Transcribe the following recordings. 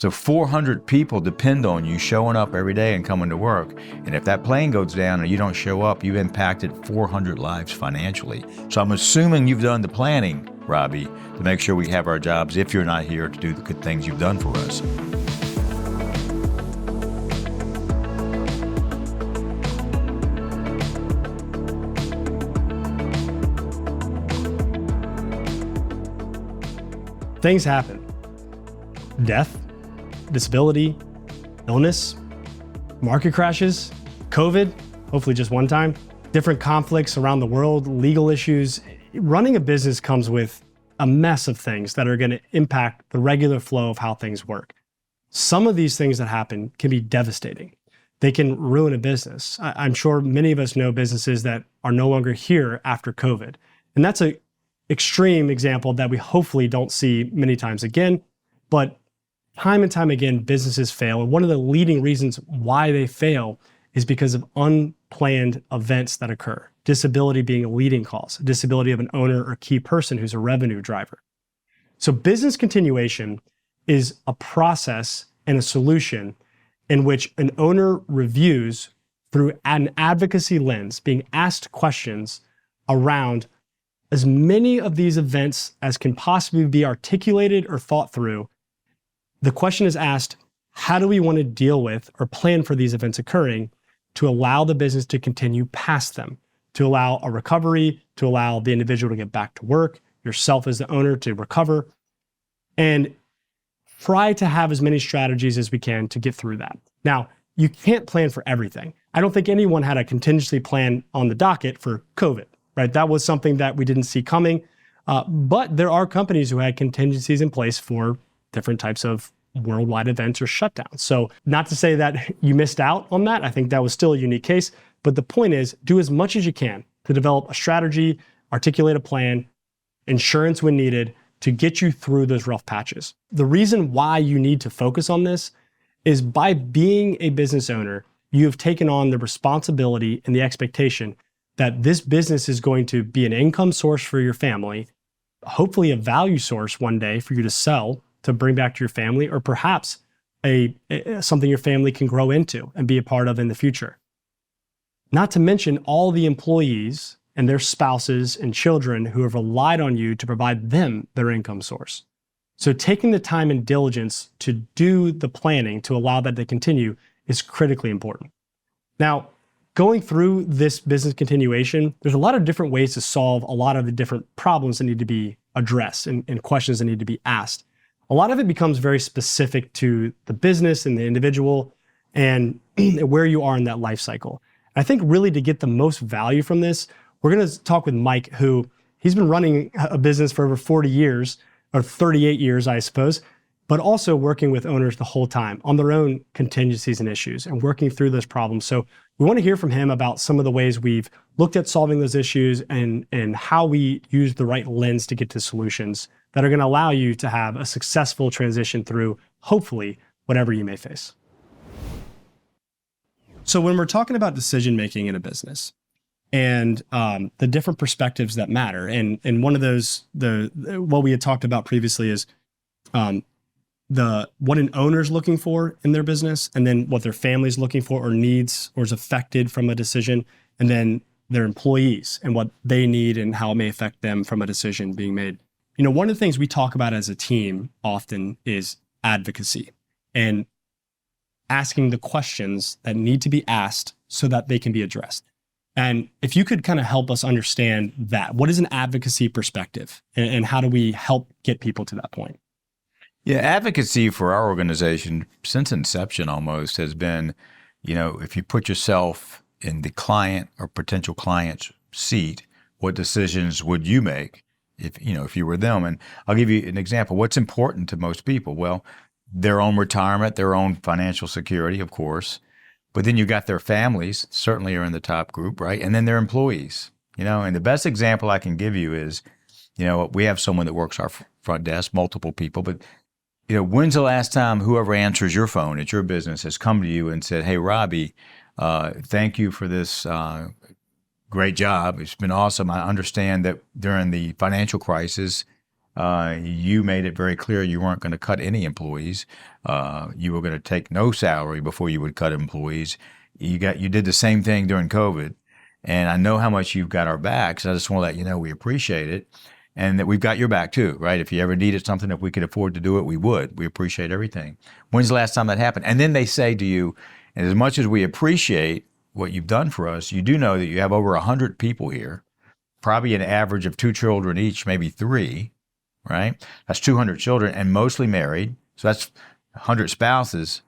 So 400 people depend on you showing up every day and coming to work. And if that plane goes down and you don't show up, you've impacted 400 lives financially. So I'm assuming you've done the planning, Robbie, to make sure we have our jobs if you're not here to do the good things you've done for us. Things happen. Death, disability, illness, market crashes, COVID, hopefully just one time, different conflicts around the world, legal issues. Running a business comes with a mess of things that are going to impact the regular flow of how things work. Some of these things that happen can be devastating. They can ruin a business. I'm sure many of us know businesses that are no longer here after COVID. And that's an extreme example that we hopefully don't see many times again. But time and time again, businesses fail. And one of the leading reasons why they fail is because of unplanned events that occur. Disability being a leading cause, disability of an owner or key person who's a revenue driver. So business continuation is a process and a solution in which an owner reviews through an advocacy lens, being asked questions around as many of these events as can possibly be articulated or thought through. The question is asked, how do we want to deal with or plan for these events occurring to allow the business to continue past them, to allow a recovery, to allow the individual to get back to work, yourself as the owner to recover, and try to have as many strategies as we can to get through that. Now, you can't plan for everything. I don't think anyone had a contingency plan on the docket for COVID, right? That was something that we didn't see coming. But there are companies who had contingencies in place for different types of worldwide events or shutdowns. So not to say that you missed out on that. I think that was still a unique case. But the point is, do as much as you can to develop a strategy, articulate a plan, insurance when needed, to get you through those rough patches. The reason why you need to focus on this is by being a business owner, you have taken on the responsibility and the expectation that this business is going to be an income source for your family, hopefully a value source one day for you to sell to bring back to your family, or perhaps something your family can grow into and be a part of in the future. Not to mention all the employees and their spouses and children who have relied on you to provide them their income source. So taking the time and diligence to do the planning to allow that to continue is critically important. Now, going through this business continuation, there's a lot of different ways to solve a lot of the different problems that need to be addressed and questions that need to be asked. A lot of it becomes very specific to the business and the individual and where you are in that life cycle. I think really to get the most value from this, we're going to talk with Mike, who he's been running a business for over 40 years, or 38 years, I suppose, but also working with owners the whole time on their own contingencies and issues and working through those problems. So we want to hear from him about some of the ways we've looked at solving those issues and how we use the right lens to get to solutions that are going to allow you to have a successful transition through, hopefully, whatever you may face. So when we're talking about decision-making in a business, and the different perspectives that matter. And one of those, what we had talked about previously is what an owner's looking for in their business, and then what their family's looking for or needs or is affected from a decision, and then their employees and what they need and how it may affect them from a decision being made. You know, one of the things we talk about as a team often is advocacy and asking the questions that need to be asked so that they can be addressed. And if you could kind of help us understand that, what is an advocacy perspective and how do we help get people to that point? Yeah, advocacy for our organization since inception almost has been, you know, if you put yourself in the client or potential client's seat, what decisions would you make if you were them? And I'll give you an example. What's important to most people? Well, their own retirement, their own financial security, of course. But then you got their families, certainly are in the top group, right? And then their employees, you know, and the best example I can give you is, you know, we have someone that works our front desk, multiple people, but, you know, when's the last time whoever answers your phone at your business has come to you and said, hey, Robbie, thank you for this great job. It's been awesome. I understand that during the financial crisis, you made it very clear you weren't going to cut any employees. You were going to take no salary before you would cut employees. You did the same thing during COVID. And I know how much you've got our backs. I just want to let you know we appreciate it and that we've got your back too, right? If you ever needed something, if we could afford to do it, we would. We appreciate everything. When's the last time that happened? And then they say to you, and as much as we appreciate what you've done for us, you do know that you have over 100 people here, probably an average of 2 children each, maybe 3, right? That's 200 children and mostly married. So that's 100 spouses.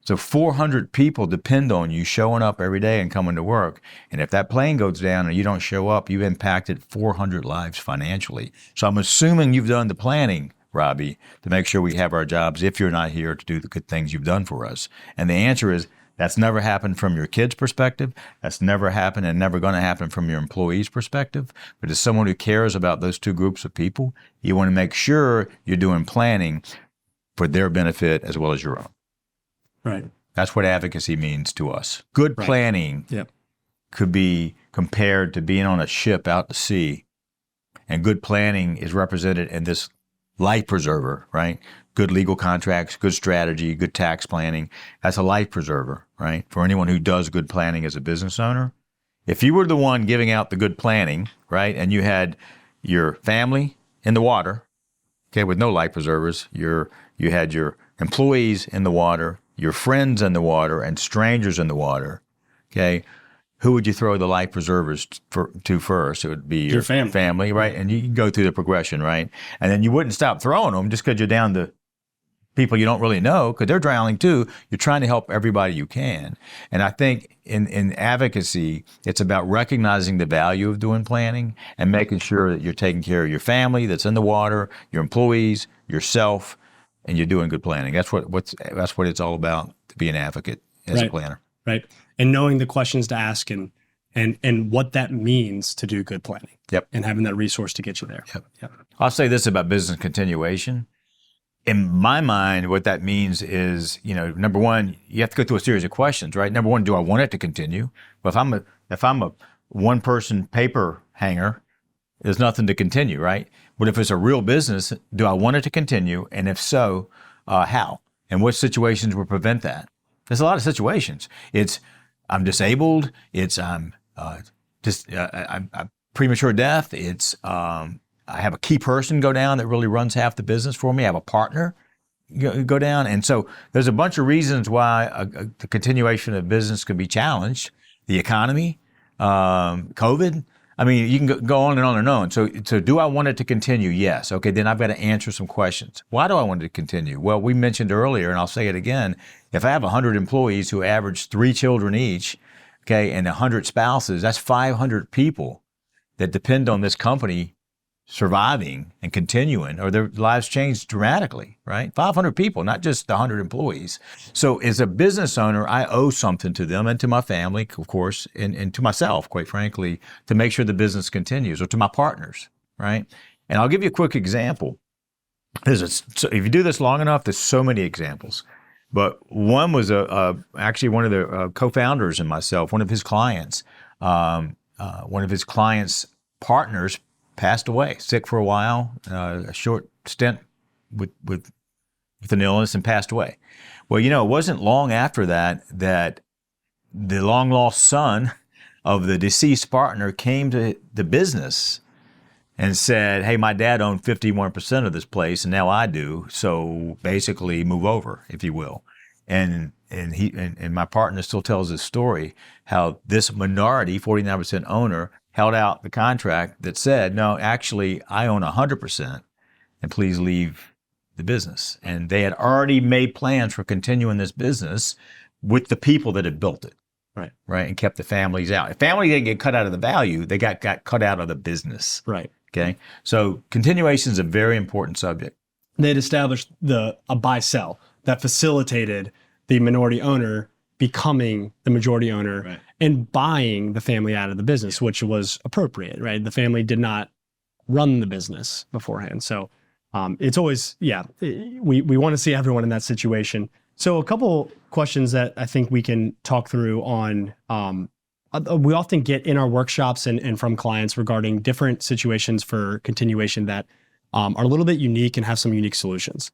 So 400 people depend on you showing up every day and coming to work. And if that plane goes down and you don't show up, you've impacted 400 lives financially. So I'm assuming you've done the planning, Robbie, to make sure we have our jobs if you're not here to do the good things you've done for us. And the answer is that's never happened from your kids' perspective. That's never happened and never going to happen from your employees' perspective. But as someone who cares about those 2 groups of people, you want to make sure you're doing planning for their benefit as well as your own. Right. That's what advocacy means to us. Good planning Yep. could be compared to being on a ship out to sea. And good planning is represented in this life preserver, right? Good legal contracts, good strategy, good tax planning. That's a life preserver, right? For anyone who does good planning as a business owner. If you were the one giving out the good planning, right, and you had your family in the water, okay, with no life preservers, you had your employees in the water, your friends in the water, and strangers in the water, okay, who would you throw the life preservers to first? It would be your family, right? And you can go through the progression, right? And then you wouldn't stop throwing them just because you're down to people you don't really know because they're drowning too. You're trying to help everybody you can. And I think in advocacy, it's about recognizing the value of doing planning and making sure that you're taking care of your family that's in the water, your employees, yourself, and you're doing good planning. That's what it's all about to be an advocate as a planner. Right. And knowing the questions to ask and what that means to do good planning. Yep. And having that resource to get you there. Yep. I'll say this about business continuation. In my mind, what that means is, number one, you have to go through a series of questions, right? Number one, do I want it to continue? Well, if I'm a one-person paper hanger, there's nothing to continue, right? But if it's a real business, do I want it to continue? And if so, how? And what situations will prevent that? There's a lot of situations. It's I'm disabled. It's I'm premature death. It's I have a key person go down that really runs half the business for me. I have a partner go down. And so there's a bunch of reasons why the continuation of business could be challenged. The economy, COVID. I mean, you can go on and on and on. So do I want it to continue? Yes. Okay, then I've got to answer some questions. Why do I want it to continue? Well, we mentioned earlier, and I'll say it again, if I have 100 employees who average 3 children each, okay, and 100 spouses, that's 500 people that depend on this company surviving and continuing, or their lives change dramatically, right? 500 people, not just 100 employees. So as a business owner, I owe something to them and to my family, of course, and to myself, quite frankly, to make sure the business continues, or to my partners, right? And I'll give you a quick example. So if you do this long enough, there's so many examples. But one was actually one of the co-founders and myself, one of his clients' partners passed away, sick for a while, a short stint with an illness, and passed away. Well, it wasn't long after that the long lost son of the deceased partner came to the business and said, "Hey, my dad owned 51% of this place, and now I do. So basically, move over, if you will." And my partner still tells this story how this minority, 49% owner, held out the contract that said, "No, actually, I own 100%, and please leave the business." And they had already made plans for continuing this business with the people that had built it, right, and kept the families out. If family didn't get cut out of the value, they got cut out of the business, right? Okay, so continuation is a very important subject. They'd established a buy-sell that facilitated the minority owner becoming the majority owner and buying the family out of the business, which was appropriate, right? The family did not run the business beforehand. So it's always, we want to see everyone in that situation. So a couple questions that I think we can talk through on, we often get in our workshops and from clients regarding different situations for continuation that are a little bit unique and have some unique solutions.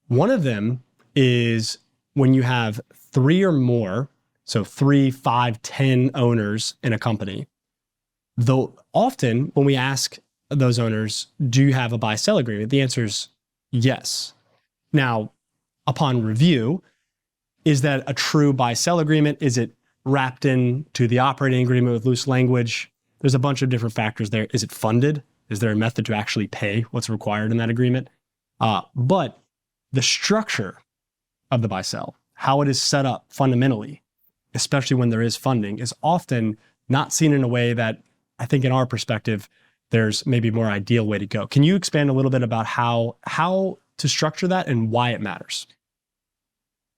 One of them is when you have 3 or more, so 3, 5, 10 owners in a company, though often when we ask those owners, do you have a buy-sell agreement? The answer is yes. Now, upon review, is that a true buy-sell agreement? Is it wrapped into the operating agreement with loose language? There's a bunch of different factors there. Is it funded? Is there a method to actually pay what's required in that agreement? But the structure of the buy-sell, how it is set up fundamentally, especially when there is funding, is often not seen in a way that I think in our perspective, there's maybe a more ideal way to go. Can you expand a little bit about how to structure that and why it matters?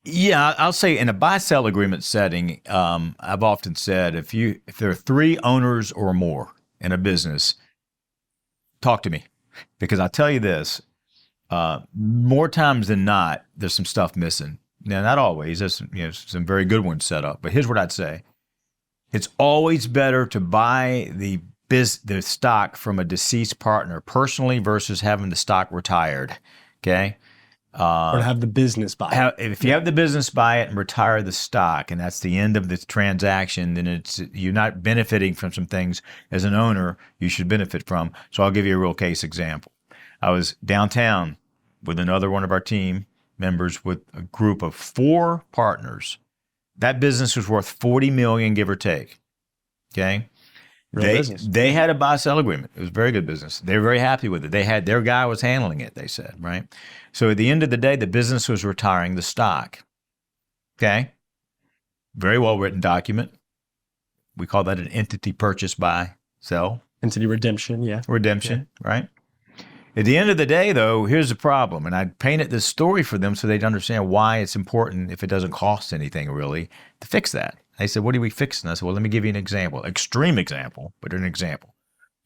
Yeah, I'll say in a buy-sell agreement setting, I've often said if there are 3 owners or more in a business, talk to me, because I'll tell you this: more times than not, there's some stuff missing. Now, not always. There's some very good ones set up, but here's what I'd say: it's always better to buy the stock from a deceased partner personally versus having the stock retired. Okay. Or to have the business buy it. If you have the business buy it and retire the stock, and that's the end of the transaction, then you're not benefiting from some things as an owner you should benefit from. So I'll give you a real case example. I was downtown with another one of our team members with a group of 4 partners. That business was worth $40 million, give or take. Okay. They had a buy-sell agreement. It was a very good business. They were very happy with it. Their guy was handling it, they said, right? So at the end of the day, the business was retiring the stock. Okay? Very well-written document. We call that an entity purchase buy sell. Entity redemption, yeah. Redemption, right? At the end of the day, though, here's the problem. And I painted this story for them so they'd understand why it's important, if it doesn't cost anything really, to fix that. They said, what are we fixing? I said, well, let me give you an example. Extreme example, but an example.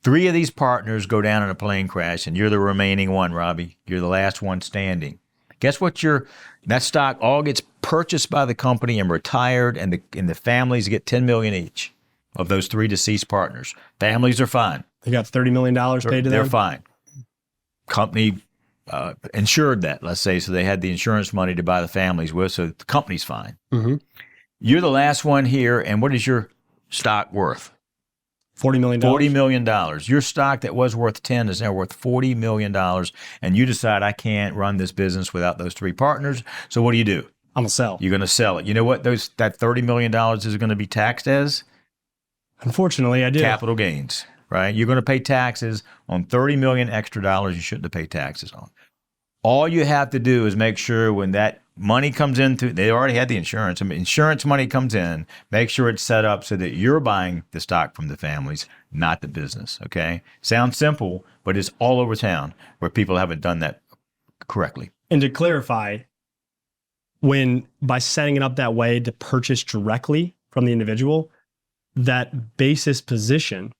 3 of these partners go down in a plane crash, and you're the remaining one, Robbie. You're the last one standing. Guess what? That stock all gets purchased by the company and retired, and the families get $10 million each of those 3 deceased partners. Families are fine. They got $30 million paid to them? They're fine. Company insured that, let's say, so they had the insurance money to buy the families with, so the company's fine. Mm-hmm. You're the last one here, and what is your stock worth? $40 million. $40 million. Your stock that was worth 10 is now worth $40 million, and you decide I can't run this business without those 3 partners. So what do? I'm going to sell. You're going to sell it. You know what that $30 million is going to be taxed as? Unfortunately, I do. Capital gains, right? You're going to pay taxes on $30 million extra dollars you shouldn't have paid taxes on. All you have to do is make sure when that money comes in, they already had the insurance. I mean, insurance money comes in, make sure it's set up so that you're buying the stock from the families, not the business, okay? Sounds simple, but it's all over town where people haven't done that correctly. And to clarify, by setting it up that way to purchase directly from the individual, that basis position,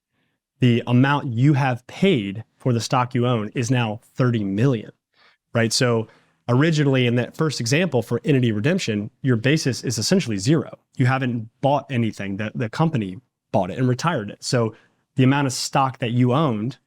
the amount you have paid for the stock you own is now $30 million. Right? So originally in that first example for entity redemption, your basis is essentially 0. You haven't bought anything. The company bought it and retired it. So the amount of stock that you owned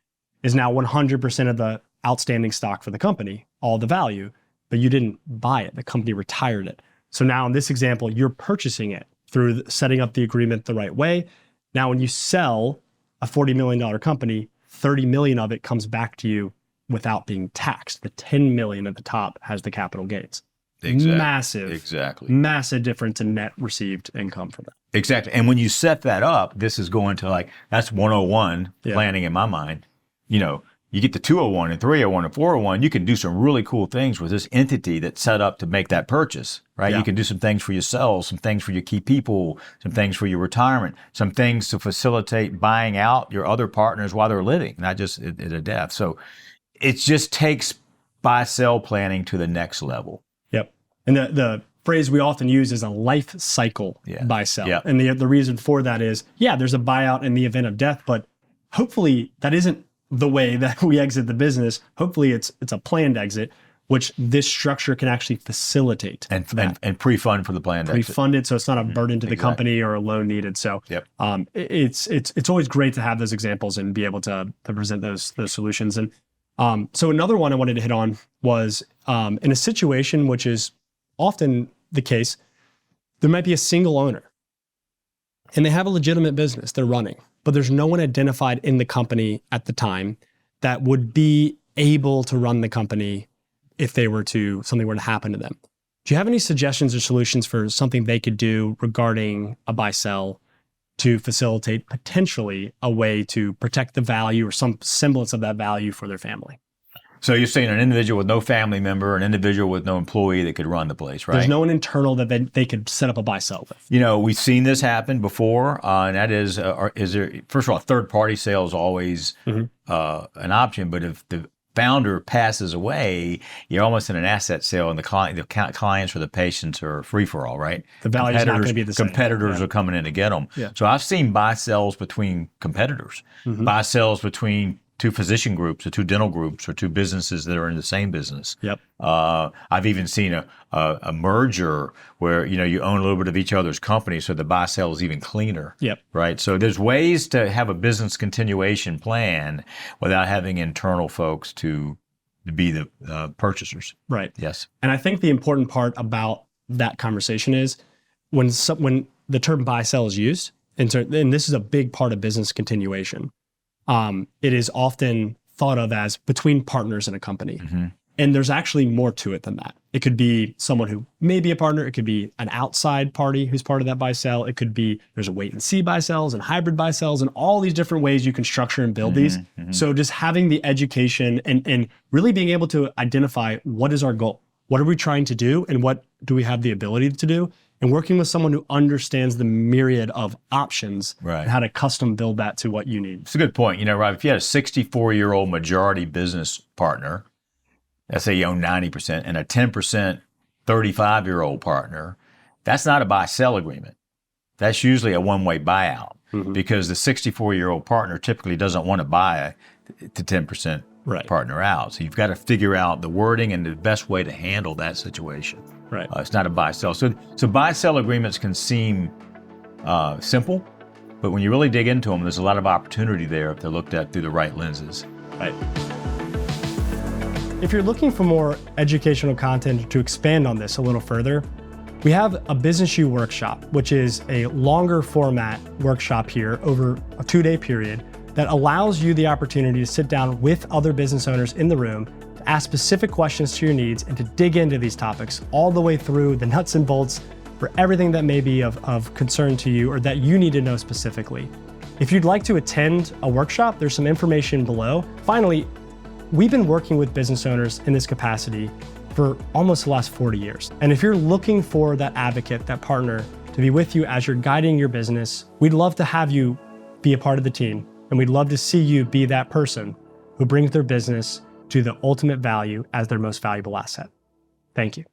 is now 100% of the outstanding stock for the company, all the value, but you didn't buy it. The company retired it. So now in this example, you're purchasing it through setting up the agreement the right way. Now, when you sell a $40 million company, 30 million of it comes back to you without being taxed. The 10 million at the top has the capital gains. Exactly. Massive difference in net received income from that. Exactly. And when you set that up, this is going to that's 101 planning in my mind. You get the 201 and 301 and 401, you can do some really cool things with this entity that's set up to make that purchase, right? Yeah. You can do some things for yourselves, some things for your key people, some things for your retirement, some things to facilitate buying out your other partners while they're living, not just at a death. So it just takes buy-sell planning to the next level. Yep. And the phrase we often use is a life cycle buy-sell. Yeah. And the reason for that is, there's a buyout in the event of death, but hopefully that isn't the way that we exit the business. Hopefully it's a planned exit, which this structure can actually facilitate. And pre-fund for the planned exit. Pre-fund it so it's not a burden to the company or a loan needed. So it's always great to have those examples and be able to present those solutions. And So another one I wanted to hit on was in a situation which is often the case, there might be a single owner and they have a legitimate business they're running, but there's no one identified in the company at the time that would be able to run the company if something were to happen to them. Do you have any suggestions or solutions for something they could do regarding a buy-sell to facilitate potentially a way to protect the value or some semblance of that value for their family? So you're saying an individual with no family member, an individual with no employee that could run the place, right? There's no one internal that they could set up a buy-sell with. We've seen this happen there, first of all, third-party sales always an option, but if the founder passes away, you're almost in an asset sale, and the clients or the patients are free for all, right? The value's not going to be the same. Competitors are coming in to get them. Yeah. So I've seen buy sells between competitors, buy sells between two physician groups or two dental groups or two businesses that are in the same business. Yep. I've even seen a merger where you own a little bit of each other's company, so the buy sell is even cleaner. Yep. Right. So there's ways to have a business continuation plan without having internal folks to be the purchasers. Right. Yes. And I think the important part about that conversation is when the term buy sell is used, and this is a big part of business continuation. It is often thought of as between partners in a company. And there's actually more to it than that. It could be someone who may be a partner. It could be an outside party who's part of that buy sell. It could be there's a wait and see buy sells and hybrid buy sells and all these different ways you can structure and build these. So just having the education and really being able to identify what is our goal? What are we trying to do? And what do we have the ability to do? And working with someone who understands the myriad of options and how to custom build that to what you need. It's a good point. Rob, if you had a 64-year-old majority business partner, let's say you own 90%, and a 10% 35-year-old partner, that's not a buy-sell agreement. That's usually a one-way buyout because the 64-year-old partner typically doesn't want to buy the 10% partner out. So you've got to figure out the wording and the best way to handle that situation. Right. It's not a buy-sell. So buy-sell agreements can seem simple, but when you really dig into them, there's a lot of opportunity there if they're looked at through the right lenses. Right. If you're looking for more educational content to expand on this a little further, we have a Business U workshop, which is a longer format workshop here over a 2-day period that allows you the opportunity to sit down with other business owners in the room, to ask specific questions to your needs and to dig into these topics all the way through the nuts and bolts for everything that may be of concern to you or that you need to know specifically. If you'd like to attend a workshop, there's some information below. Finally, we've been working with business owners in this capacity for almost the last 40 years. And if you're looking for that advocate, that partner to be with you as you're guiding your business, we'd love to have you be a part of the team. And we'd love to see you be that person who brings their business to the ultimate value as their most valuable asset. Thank you.